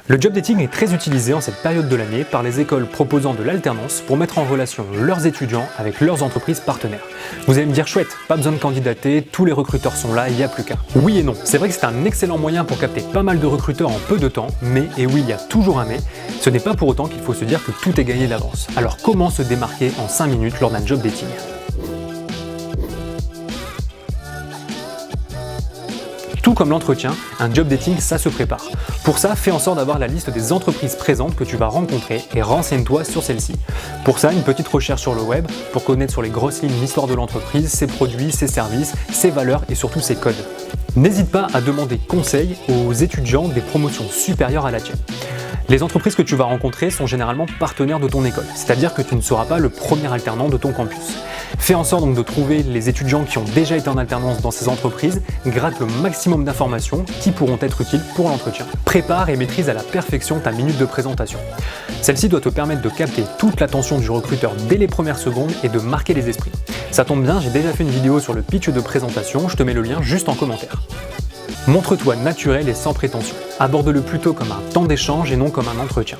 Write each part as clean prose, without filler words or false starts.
Le job dating est très utilisé en cette période de l'année par les écoles proposant de l'alternance pour mettre en relation leurs étudiants avec leurs entreprises partenaires. Vous allez me dire chouette, pas besoin de candidater, tous les recruteurs sont là, il n'y a plus qu'à. Oui et non, c'est vrai que c'est un excellent moyen pour capter pas mal de recruteurs en peu de temps, mais, et oui il y a toujours un mais, ce n'est pas pour autant qu'il faut se dire que tout est gagné d'avance. Alors comment se démarquer en 5 minutes lors d'un job dating ? Tout comme l'entretien, un job dating, ça se prépare. Pour ça, fais en sorte d'avoir la liste des entreprises présentes que tu vas rencontrer et renseigne-toi sur celles-ci. Pour ça, une petite recherche sur le web pour connaître sur les grosses lignes l'histoire de l'entreprise, ses produits, ses services, ses valeurs et surtout ses codes. N'hésite pas à demander conseil aux étudiants des promotions supérieures à la tienne. Les entreprises que tu vas rencontrer sont généralement partenaires de ton école, c'est-à-dire que tu ne seras pas le premier alternant de ton campus. Fais en sorte donc de trouver les étudiants qui ont déjà été en alternance dans ces entreprises, gratte le maximum d'informations qui pourront être utiles pour l'entretien. Prépare et maîtrise à la perfection ta minute de présentation. Celle-ci doit te permettre de capter toute l'attention du recruteur dès les premières secondes et de marquer les esprits. Ça tombe bien, j'ai déjà fait une vidéo sur le pitch de présentation, je te mets le lien juste en commentaire. Montre-toi naturel et sans prétention. Aborde-le plutôt comme un temps d'échange et non comme un entretien.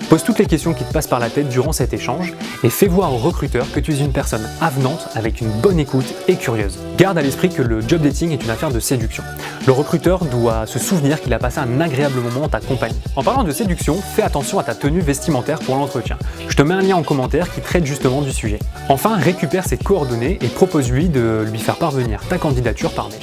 Pose toutes les questions qui te passent par la tête durant cet échange et fais voir au recruteur que tu es une personne avenante avec une bonne écoute et curieuse. Garde à l'esprit que le job dating est une affaire de séduction. Le recruteur doit se souvenir qu'il a passé un agréable moment en ta compagnie. En parlant de séduction, fais attention à ta tenue vestimentaire pour l'entretien. Je te mets un lien en commentaire qui traite justement du sujet. Enfin, récupère ses coordonnées et propose-lui de lui faire parvenir ta candidature par mail.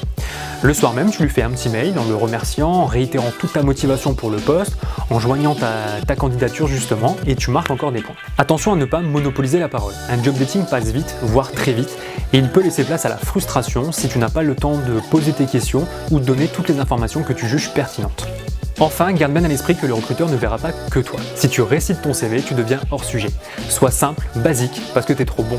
Le soir même, tu lui fais un petit mail en le remerciant, en réitérant toute ta motivation pour le poste, en joignant ta candidature justement, et tu marques encore des points. Attention à ne pas monopoliser la parole. Un job dating passe vite, voire très vite, et il peut laisser place à la frustration si tu n'as pas le temps de poser tes questions ou de donner toutes les informations que tu juges pertinentes. Enfin, garde bien à l'esprit que le recruteur ne verra pas que toi. Si tu récites ton CV, tu deviens hors sujet. Sois simple, basique, parce que t'es trop bon.